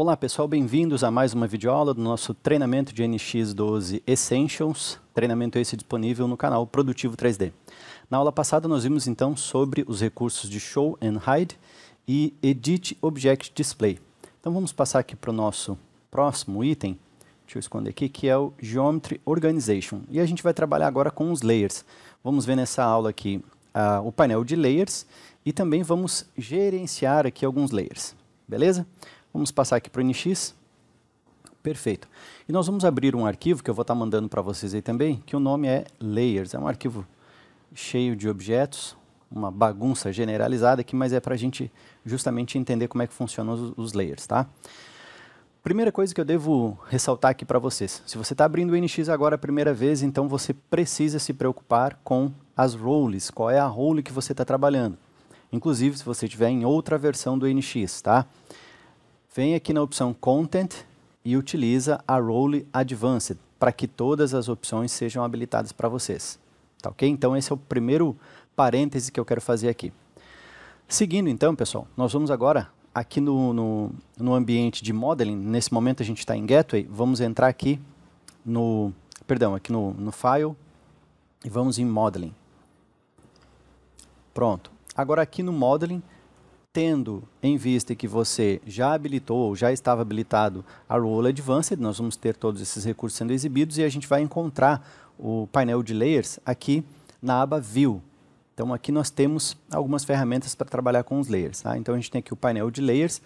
Olá pessoal, bem-vindos a mais uma videoaula do nosso treinamento de NX12 Essentials, treinamento esse disponível no canal Produtivo 3D. Na aula passada nós vimos então sobre os recursos de Show and Hide e Edit Object Display. Então vamos passar aqui para o nosso próximo item, deixa eu esconder aqui, que é o Geometry Organization. E a gente vai trabalhar agora com os layers. Vamos ver nessa aula aqui o painel de layers e também vamos gerenciar aqui alguns layers, beleza? Vamos passar aqui para o NX. Perfeito. E nós vamos abrir um arquivo que eu vou estar mandando para vocês aí também, que o nome é Layers. É um arquivo cheio de objetos, uma bagunça generalizada aqui, mas é para a gente justamente entender como é que funcionam os layers, tá? Primeira coisa que eu devo ressaltar aqui para vocês. Se você está abrindo o NX agora a primeira vez, então você precisa se preocupar com as roles. Qual é a role que você está trabalhando? Inclusive, se você estiver em outra versão do NX, tá? Vem aqui na opção Content e utiliza a Role Advanced para que todas as opções sejam habilitadas para vocês. Tá ok? Então esse é o primeiro parêntese que eu quero fazer aqui. Seguindo então, pessoal, nós vamos agora aqui no ambiente de Modeling. Nesse momento a gente está em Gateway. Vamos entrar aqui no File e vamos em Modeling. Pronto. Agora aqui no Modeling, tendo em vista que você já habilitou ou já estava habilitado a Role Advanced, nós vamos ter todos esses recursos sendo exibidos e a gente vai encontrar o painel de Layers aqui na aba View. Então aqui nós temos algumas ferramentas para trabalhar com os layers. Tá? Então a gente tem aqui o painel de Layers,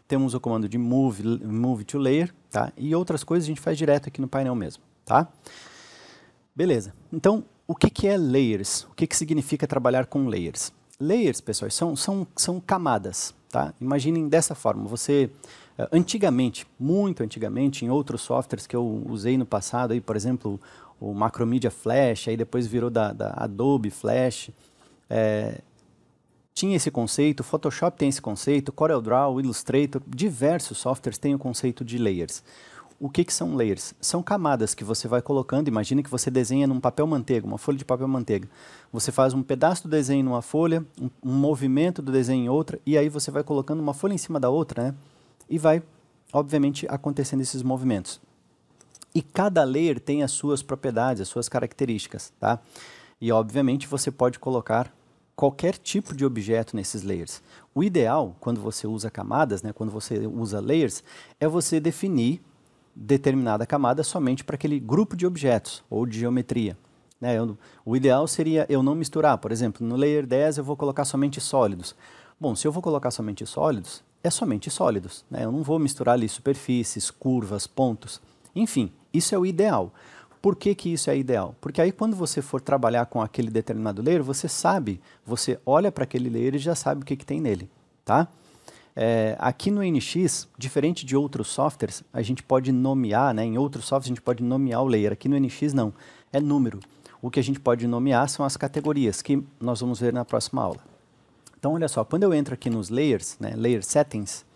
temos o comando de Move to Layer, tá? E outras coisas a gente faz direto aqui no painel mesmo. Tá? Beleza. Então o que é Layers? O que significa trabalhar com Layers? Layers, pessoal, são camadas, tá? Imaginem dessa forma, você, antigamente, muito antigamente, em outros softwares que eu usei no passado, aí, por exemplo, o Macromedia Flash, aí depois virou da Adobe Flash, tinha esse conceito, Photoshop tem esse conceito, CorelDRAW, Illustrator, diversos softwares têm o conceito de Layers. O que são layers? São camadas que você vai colocando. Imagina que você desenha num papel manteiga, uma folha de papel manteiga. Você faz um pedaço do desenho numa folha, um movimento do desenho em outra, e aí você vai colocando uma folha em cima da outra, né? E vai, obviamente, acontecendo esses movimentos. E cada layer tem as suas propriedades, as suas características, tá? E, obviamente, você pode colocar qualquer tipo de objeto nesses layers. O ideal, quando você usa camadas, né, quando você usa layers, é você definir determinada camada somente para aquele grupo de objetos ou de geometria. Né? O ideal seria eu não misturar. Por exemplo, no Layer 10 eu vou colocar somente sólidos. Bom, se eu vou colocar somente sólidos, é somente sólidos. Né? Eu não vou misturar ali superfícies, curvas, pontos. Enfim, isso é o ideal. Por que isso é ideal? Porque aí quando você for trabalhar com aquele determinado layer, você sabe, você olha para aquele layer e já sabe o que tem nele. Tá? Aqui no NX, diferente de outros softwares, a gente pode nomear, né? Em outros softwares a gente pode nomear o layer. Aqui no NX não, é número. O que a gente pode nomear são as categorias, que nós vamos ver na próxima aula. Então, olha só, quando eu entro aqui nos layers, né, Layer Settings,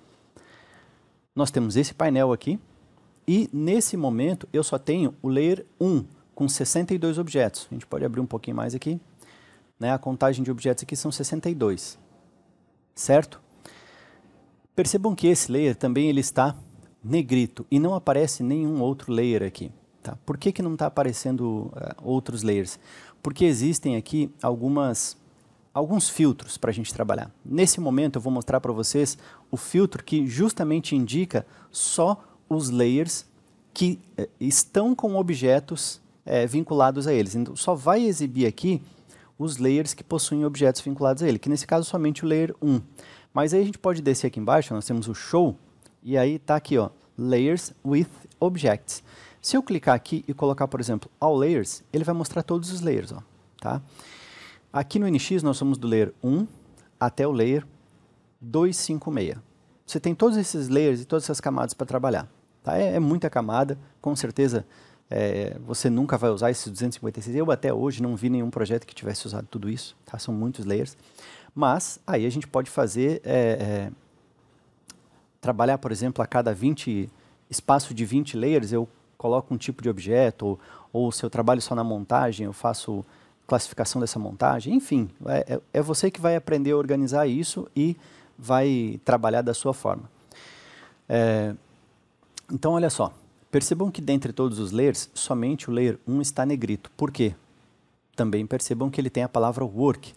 nós temos esse painel aqui, e nesse momento eu só tenho o Layer 1, com 62 objetos. A gente pode abrir um pouquinho mais aqui. Né? A contagem de objetos aqui são 62, certo? Percebam que esse layer também ele está negrito e não aparece nenhum outro layer aqui. Tá? Por que não está aparecendo outros layers? Porque existem aqui alguns filtros para a gente trabalhar. Nesse momento eu vou mostrar para vocês o filtro que justamente indica só os layers que estão com objetos vinculados a eles. Então só vai exibir aqui os layers que possuem objetos vinculados a ele, que nesse caso somente o layer 1. Mas aí a gente pode descer aqui embaixo, nós temos o Show, e aí está aqui, ó, Layers with Objects. Se eu clicar aqui e colocar, por exemplo, All Layers, ele vai mostrar todos os layers. Ó, tá? Aqui no NX nós somos do Layer 1 até o Layer 256. Você tem todos esses layers e todas essas camadas para trabalhar. Tá? É muita camada, com certeza você nunca vai usar esses 256. Eu até hoje não vi nenhum projeto que tivesse usado tudo isso. Tá? São muitos layers. Mas aí a gente pode fazer, trabalhar, por exemplo, a cada espaço de 20 layers, eu coloco um tipo de objeto, ou se eu trabalho só na montagem, eu faço classificação dessa montagem, enfim, é você que vai aprender a organizar isso e vai trabalhar da sua forma. Então, olha só, percebam que dentre todos os layers, somente o layer 1 está negrito. Por quê? Também percebam que ele tem a palavra work.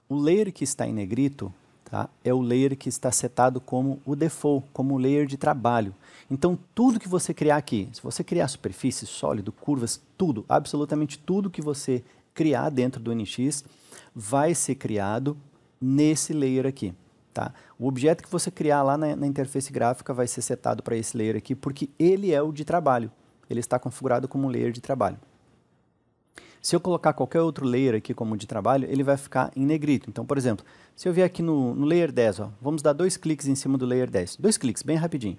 O layer que está em negrito, tá, é o layer que está setado como o default, como o layer de trabalho. Então, tudo que você criar aqui, se você criar superfície, sólido, curvas, tudo, absolutamente tudo que você criar dentro do NX, vai ser criado nesse layer aqui. Tá? O objeto que você criar lá na interface gráfica vai ser setado para esse layer aqui, porque ele é o de trabalho. Ele está configurado como um layer de trabalho. Se eu colocar qualquer outro layer aqui como de trabalho, ele vai ficar em negrito. Então, por exemplo, se eu vier aqui no layer 10, ó, vamos dar 2 cliques em cima do layer 10. 2 cliques, bem rapidinho.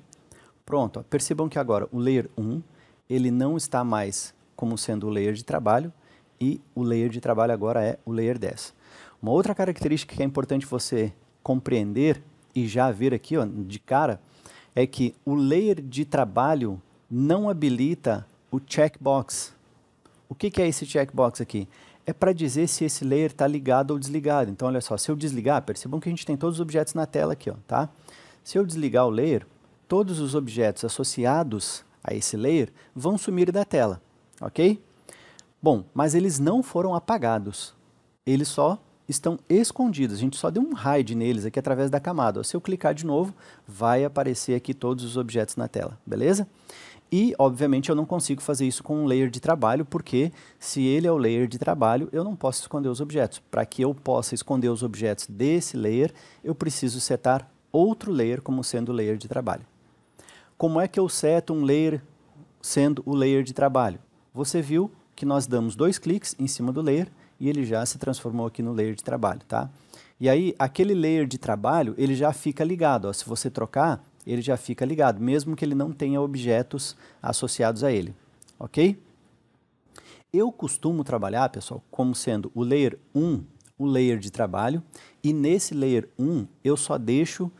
Pronto, ó, percebam que agora o layer 1, ele não está mais como sendo o layer de trabalho, e o layer de trabalho agora é o layer 10. Uma outra característica que é importante você compreender e já ver aqui, ó, de cara, é que o layer de trabalho não habilita o checkbox. O que é esse checkbox aqui? É para dizer se esse layer está ligado ou desligado. Então, olha só, se eu desligar, percebam que a gente tem todos os objetos na tela aqui, ó, tá? Se eu desligar o layer, todos os objetos associados a esse layer vão sumir da tela, ok? Bom, mas eles não foram apagados. Eles só estão escondidos. A gente só deu um hide neles aqui através da camada. Se eu clicar de novo, vai aparecer aqui todos os objetos na tela, beleza? E, obviamente, eu não consigo fazer isso com um layer de trabalho, porque se ele é o layer de trabalho, eu não posso esconder os objetos. Para que eu possa esconder os objetos desse layer, eu preciso setar outro layer como sendo o layer de trabalho. Como é que eu seto um layer sendo o layer de trabalho? Você viu que nós damos 2 cliques em cima do layer e ele já se transformou aqui no layer de trabalho, tá? E aí, aquele layer de trabalho, ele já fica ligado, ó. Se você trocar, ele já fica ligado, mesmo que ele não tenha objetos associados a ele, ok? Eu costumo trabalhar, pessoal, como sendo o layer 1, o layer de trabalho, e nesse layer 1 eu só deixo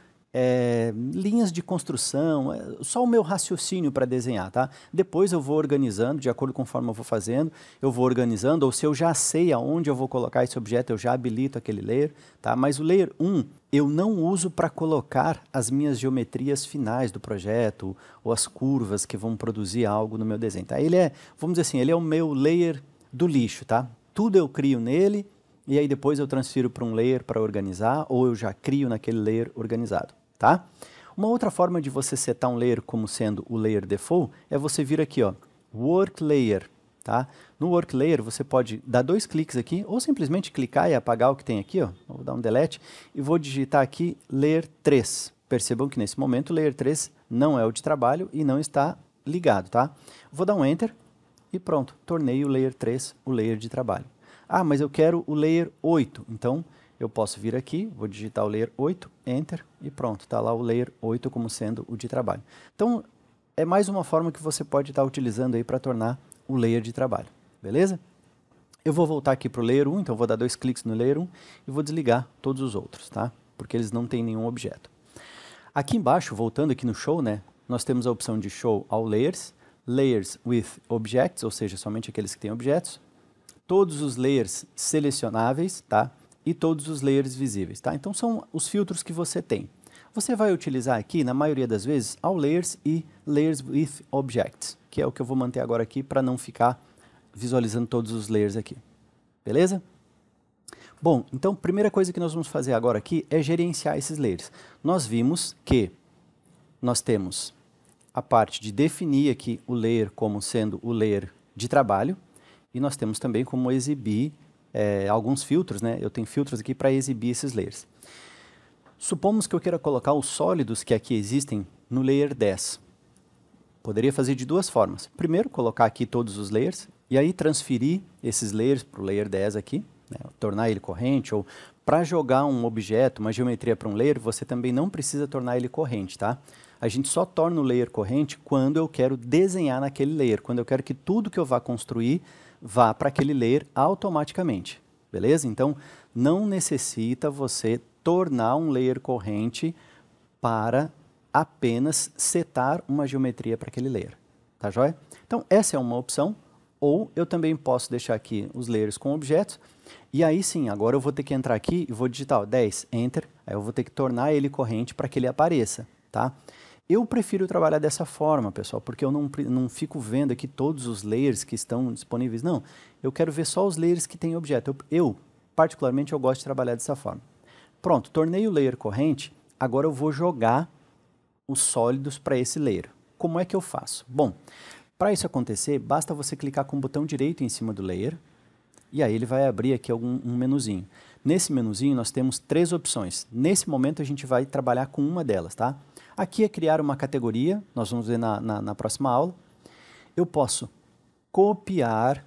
linhas de construção, só o meu raciocínio para desenhar, tá? Depois eu vou organizando, de acordo com conforme eu vou fazendo, eu vou organizando, ou se eu já sei aonde eu vou colocar esse objeto, eu já habilito aquele layer, tá? Mas o layer 1 eu não uso para colocar as minhas geometrias finais do projeto, ou as curvas que vão produzir algo no meu desenho, tá? Ele é, vamos dizer assim, ele é o meu layer do lixo, tá? Tudo eu crio nele, e aí depois eu transfiro para um layer para organizar, ou eu já crio naquele layer organizado. Tá? Uma outra forma de você setar um layer como sendo o layer default é você vir aqui, ó, Work Layer. Tá? No Work Layer você pode dar 2 cliques aqui ou simplesmente clicar e apagar o que tem aqui. Ó. Vou dar um delete e vou digitar aqui Layer 3. Percebam que nesse momento o Layer 3 não é o de trabalho e não está ligado. Tá? Vou dar um Enter e pronto, tornei o Layer 3 o Layer de trabalho. Ah, mas eu quero o Layer 8, então eu posso vir aqui, vou digitar o layer 8, Enter, e pronto, está lá o layer 8 como sendo o de trabalho. Então, é mais uma forma que você pode estar utilizando aí para tornar o layer de trabalho, beleza? Eu vou voltar aqui para o layer 1, então vou dar 2 cliques no layer 1 e vou desligar todos os outros, tá? Porque eles não têm nenhum objeto. Aqui embaixo, voltando aqui no Show, né, nós temos a opção de Show All Layers, Layers with Objects, ou seja, somente aqueles que têm objetos, todos os layers selecionáveis, tá? E todos os layers visíveis, tá? Então são os filtros que você tem. Você vai utilizar aqui, na maioria das vezes, All Layers e Layers with Objects, que é o que eu vou manter agora aqui para não ficar visualizando todos os layers aqui. Beleza? Bom, então, primeira coisa que nós vamos fazer agora aqui é gerenciar esses layers. Nós vimos que nós temos a parte de definir aqui o layer como sendo o layer de trabalho, e nós temos também como exibir alguns filtros, né? Eu tenho filtros aqui para exibir esses layers. Supomos que eu queira colocar os sólidos que aqui existem no layer 10. Poderia fazer de 2 formas. Primeiro, colocar aqui todos os layers, e aí transferir esses layers para o layer 10 aqui, né? Tornar ele corrente, ou para jogar um objeto, uma geometria para um layer, você também não precisa tornar ele corrente, tá? A gente só torna o layer corrente quando eu quero desenhar naquele layer, quando eu quero que tudo que eu vá construir vá para aquele layer automaticamente, beleza? Então, não necessita você tornar um layer corrente para apenas setar uma geometria para aquele layer, tá joia? Então, essa é uma opção, ou eu também posso deixar aqui os layers com objetos, e aí sim, agora eu vou ter que entrar aqui e vou digitar ó, 10, Enter, aí eu vou ter que tornar ele corrente para que ele apareça, tá? Eu prefiro trabalhar dessa forma, pessoal, porque eu não fico vendo aqui todos os layers que estão disponíveis. Não, eu quero ver só os layers que têm objeto. Particularmente, eu gosto de trabalhar dessa forma. Pronto, tornei o layer corrente, agora eu vou jogar os sólidos para esse layer. Como é que eu faço? Bom, para isso acontecer, basta você clicar com o botão direito em cima do layer, e aí ele vai abrir aqui um menuzinho. Nesse menuzinho nós temos 3 opções. Nesse momento a gente vai trabalhar com uma delas, tá? Aqui é criar uma categoria, nós vamos ver na próxima aula. Eu posso copiar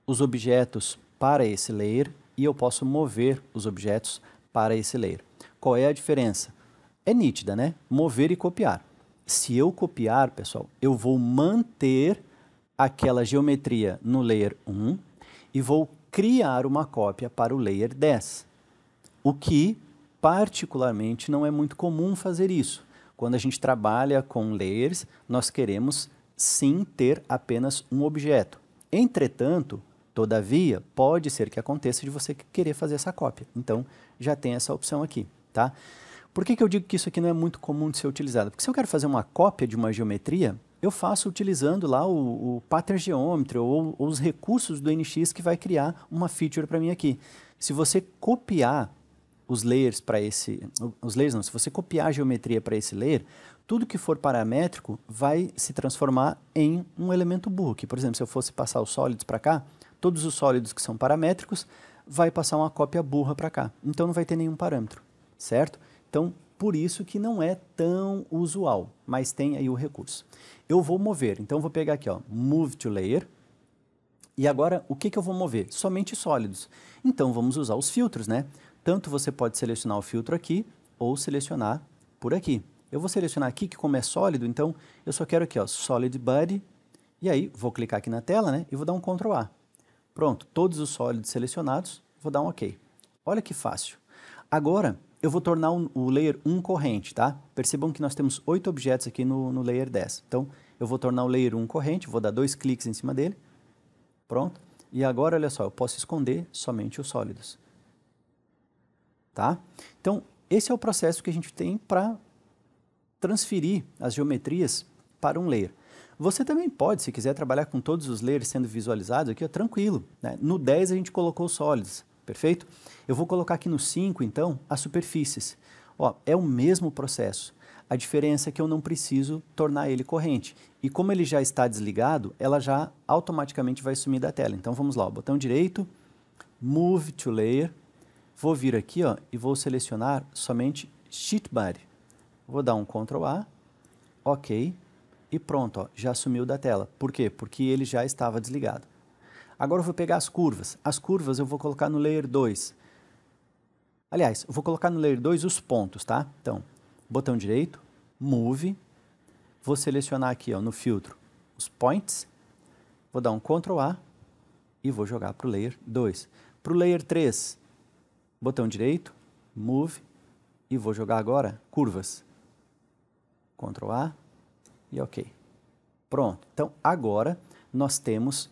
os objetos para esse layer e eu posso mover os objetos para esse layer. Qual é a diferença? É nítida, né? Mover e copiar. Se eu copiar, pessoal, eu vou manter aquela geometria no layer 1 e vou criar uma cópia para o layer 10. O que, particularmente, não é muito comum fazer isso. Quando a gente trabalha com layers, nós queremos sim ter apenas um objeto. Entretanto, todavia, pode ser que aconteça de você querer fazer essa cópia. Então, já tem essa opção aqui, tá? Por que eu digo que isso aqui não é muito comum de ser utilizado? Porque se eu quero fazer uma cópia de uma geometria, eu faço utilizando lá o Pattern Geometry ou os recursos do NX que vai criar uma feature para mim aqui. Se você copiar os layers para esse... Os layers não, se você copiar a geometria para esse layer, tudo que for paramétrico vai se transformar em um elemento burro. Que, por exemplo, se eu fosse passar os sólidos para cá, todos os sólidos que são paramétricos vai passar uma cópia burra para cá. Então não vai ter nenhum parâmetro, certo? Então, por isso que não é tão usual, mas tem aí o recurso. Eu vou mover, então vou pegar aqui, ó, Move to Layer, e agora o que eu vou mover? Somente sólidos. Então vamos usar os filtros, né? Tanto você pode selecionar o filtro aqui, ou selecionar por aqui. Eu vou selecionar aqui, que como é sólido, então eu só quero aqui, ó, Solid Body, e aí vou clicar aqui na tela, né? E vou dar um Ctrl A. Pronto, todos os sólidos selecionados, vou dar um OK. Olha que fácil. Agora, eu vou tornar o layer 1 corrente, tá? Percebam que nós temos 8 objetos aqui no layer 10. Então, eu vou tornar o layer 1 corrente, vou dar 2 cliques em cima dele. Pronto. E agora, olha só, eu posso esconder somente os sólidos. Tá? Então, esse é o processo que a gente tem para transferir as geometrias para um layer. Você também pode, se quiser trabalhar com todos os layers sendo visualizados aqui, ó, tranquilo, né? No 10 a gente colocou os sólidos. Perfeito? Eu vou colocar aqui no 5, então, as superfícies. Ó, é o mesmo processo. A diferença é que eu não preciso tornar ele corrente. E como ele já está desligado, ela já automaticamente vai sumir da tela. Então, vamos lá, ó, botão direito, Move to Layer. Vou vir aqui, ó, e vou selecionar somente Sheet Body. Vou dar um Ctrl A, OK, e pronto, ó, já sumiu da tela. Por quê? Porque ele já estava desligado. Agora eu vou pegar as curvas. As curvas eu vou colocar no Layer 2. Aliás, eu vou colocar no Layer 2 os pontos, tá? Então, botão direito, Move. Vou selecionar aqui, ó, no filtro os Points. Vou dar um Ctrl A e vou jogar para o Layer 2. Para o Layer 3, botão direito, Move. E vou jogar agora curvas. Ctrl A e OK. Pronto. Então, agora nós temos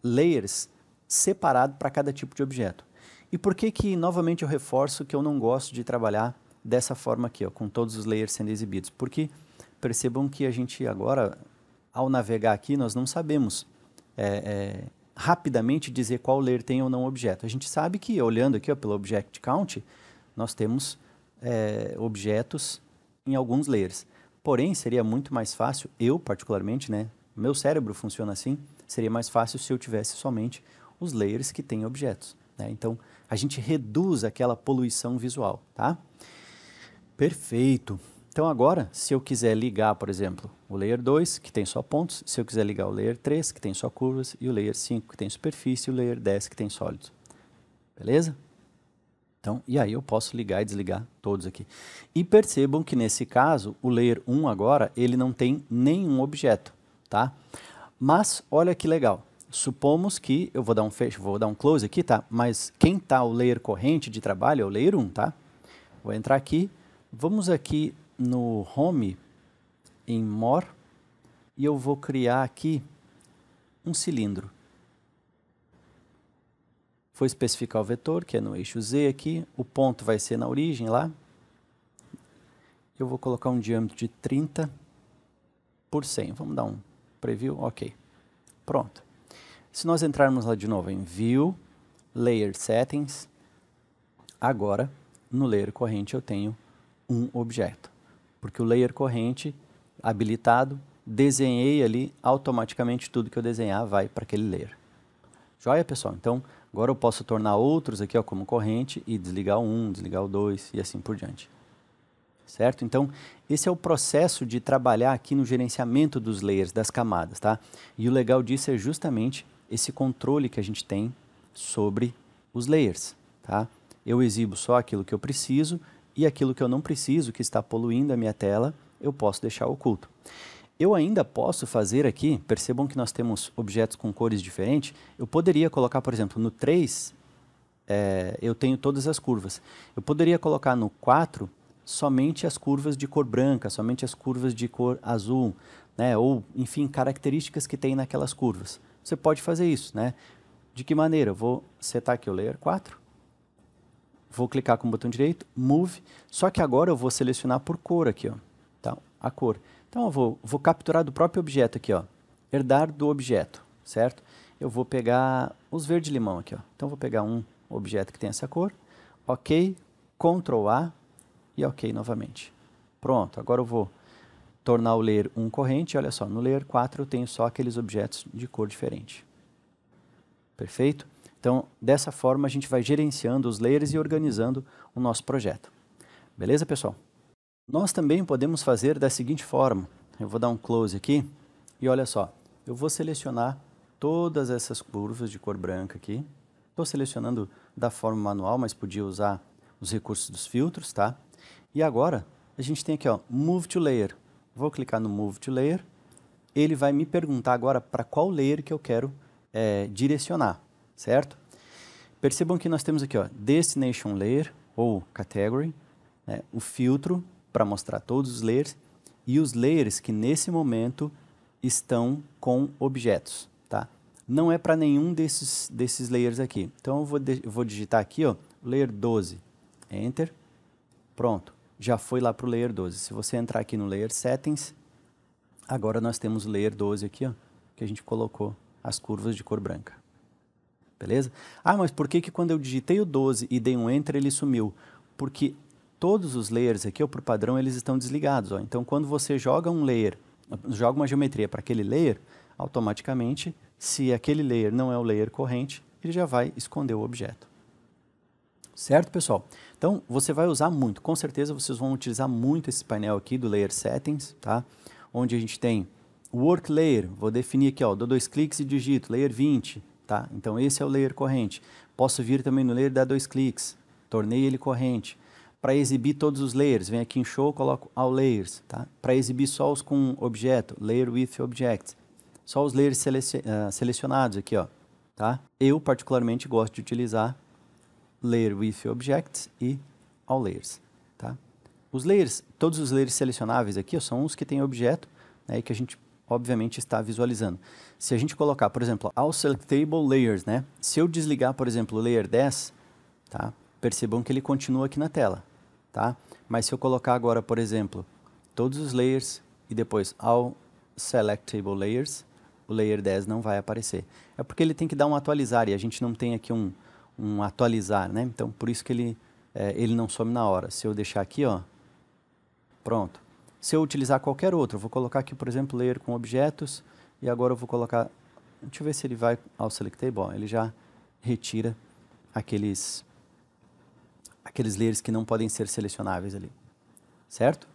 layers separados para cada tipo de objeto. E por que novamente, eu reforço que eu não gosto de trabalhar dessa forma aqui, ó, com todos os layers sendo exibidos? Porque percebam que a gente agora, ao navegar aqui, nós não sabemos rapidamente dizer qual layer tem ou não objeto. A gente sabe que, olhando aqui, ó, pelo Object Count, nós temos objetos em alguns layers. Porém, seria muito mais fácil, eu particularmente, né, meu cérebro funciona assim, seria mais fácil se eu tivesse somente os layers que têm objetos, né? Então, a gente reduz aquela poluição visual, tá? Perfeito. Então, agora, se eu quiser ligar, por exemplo, o Layer 2, que tem só pontos, se eu quiser ligar o Layer 3, que tem só curvas, e o Layer 5, que tem superfície, e o Layer 10, que tem sólidos. Beleza? Então, e aí eu posso ligar e desligar todos aqui. E percebam que, nesse caso, o Layer 1 agora, ele não tem nenhum objeto, tá? Mas, olha que legal. Supomos que, eu vou dar um fecho, vou dar um close aqui, tá? Mas quem está o layer corrente de trabalho é o Layer 1, tá? Vou entrar aqui, vamos aqui no Home, em More, e eu vou criar aqui um cilindro. Vou especificar o vetor, que é no eixo Z aqui, o ponto vai ser na origem lá. eu vou colocar um diâmetro de 30 por 100. Vamos dar um preview, ok. Pronto. Se nós entrarmos lá de novo em View, Layer Settings, agora no Layer Corrente eu tenho um objeto, porque o Layer Corrente habilitado, desenhei ali, automaticamente tudo que eu desenhar vai para aquele layer. Joia, pessoal? Então, agora eu posso tornar outros aqui ó, como corrente e desligar um, desligar o 2 e assim por diante. Certo? Então, esse é o processo de trabalhar aqui no gerenciamento dos layers, das camadas, tá? E o legal disso é justamente esse controle que a gente tem sobre os layers, tá? Eu exibo só aquilo que eu preciso e aquilo que eu não preciso, que está poluindo a minha tela, eu posso deixar oculto. Eu ainda posso fazer aqui, percebam que nós temos objetos com cores diferentes, eu poderia colocar, por exemplo, no 3, eu tenho todas as curvas. Eu poderia colocar no 4 somente as curvas de cor branca, somente as curvas de cor azul, né? Ou, enfim, características que tem naquelas curvas. Você pode fazer isso, né? De que maneira? Eu vou setar aqui o Layer 4, vou clicar com o botão direito, Move, só que agora eu vou selecionar por cor aqui, ó, tá? A cor. Então eu vou capturar do próprio objeto aqui, ó, herdar do objeto, certo? Eu vou pegar os verde-limão aqui, ó. Então eu vou pegar um objeto que tem essa cor, ok, Ctrl A e ok novamente. Pronto, agora eu vou tornar o layer 1 corrente, olha só, no layer 4 eu tenho só aqueles objetos de cor diferente. Perfeito? Então, dessa forma a gente vai gerenciando os layers e organizando o nosso projeto. Beleza, pessoal? Nós também podemos fazer da seguinte forma, eu vou dar um close aqui, e olha só, eu vou selecionar todas essas curvas de cor branca aqui, estou selecionando da forma manual, mas podia usar os recursos dos filtros, tá? E agora, a gente tem aqui, ó, Move to Layer, vou clicar no Move to Layer, ele vai me perguntar agora para qual layer que eu quero direcionar, certo? Percebam que nós temos aqui, ó, Destination Layer, ou Category, né, o filtro, para mostrar todos os layers e os layers que nesse momento estão com objetos, tá? Não é para nenhum desses layers aqui. Então eu vou digitar aqui, ó, layer 12, Enter, pronto, já foi lá para o layer 12. Se você entrar aqui no layer Settings, agora nós temos o layer 12 aqui, ó, que a gente colocou as curvas de cor branca. Beleza? Ah, mas por que quando eu digitei o 12 e dei um Enter ele sumiu? Porque todos os layers aqui, por padrão, eles estão desligados. Ó. Então, quando você joga um layer, joga uma geometria para aquele layer, automaticamente, se aquele layer não é o layer corrente, ele já vai esconder o objeto. Certo, pessoal? Então, você vai usar muito. Com certeza, vocês vão utilizar muito esse painel aqui do Layer Settings, tá? Onde a gente tem o Work Layer. Vou definir aqui, ó, dou 2 cliques e digito, Layer 20, tá? Então, esse é o layer corrente. Posso vir também no layer, dar 2 cliques, tornei ele corrente. Para exibir todos os layers, vem aqui em Show, coloco All Layers, tá? Para exibir só os com objeto, Layer with Object. Só os layers selecionados aqui, ó, tá? Eu, particularmente, gosto de utilizar Layer with Objects e All Layers, tá? Os layers, todos os layers selecionáveis aqui, ó, são os que têm objeto, né, e que a gente, obviamente, está visualizando. Se a gente colocar, por exemplo, All Selectable Layers, né? Se eu desligar, por exemplo, o Layer 10, tá? Percebam que ele continua aqui na tela, tá? Mas se eu colocar agora, por exemplo, todos os layers e depois All Selectable Layers, o Layer 10 não vai aparecer. É porque ele tem que dar um atualizar e a gente não tem aqui um atualizar, né? Então, por isso que ele não some na hora. Se eu deixar aqui, ó, pronto. Se eu utilizar qualquer outro, eu vou colocar aqui, por exemplo, Layer com objetos e agora eu vou colocar, deixa eu ver se ele vai ao Selectable, ó, ele já retira aqueles layers que não podem ser selecionáveis ali, certo?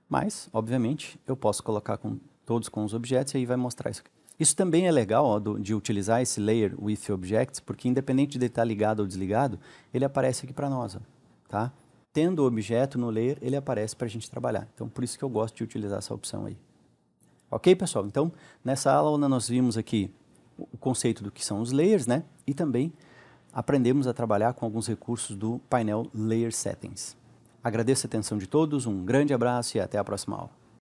Mas, obviamente, eu posso colocar todos com os objetos e aí vai mostrar isso aqui. Isso também é legal, ó, de utilizar esse Layer with Objects, porque independente de estar ligado ou desligado, ele aparece aqui para nós, ó, tá? Tendo o objeto no Layer, ele aparece para a gente trabalhar. Então, por isso que eu gosto de utilizar essa opção aí. Ok, pessoal? Então, nessa aula nós vimos aqui o conceito do que são os layers, né? E também aprendemos a trabalhar com alguns recursos do painel Layer Settings. Agradeço a atenção de todos, um grande abraço e até a próxima aula.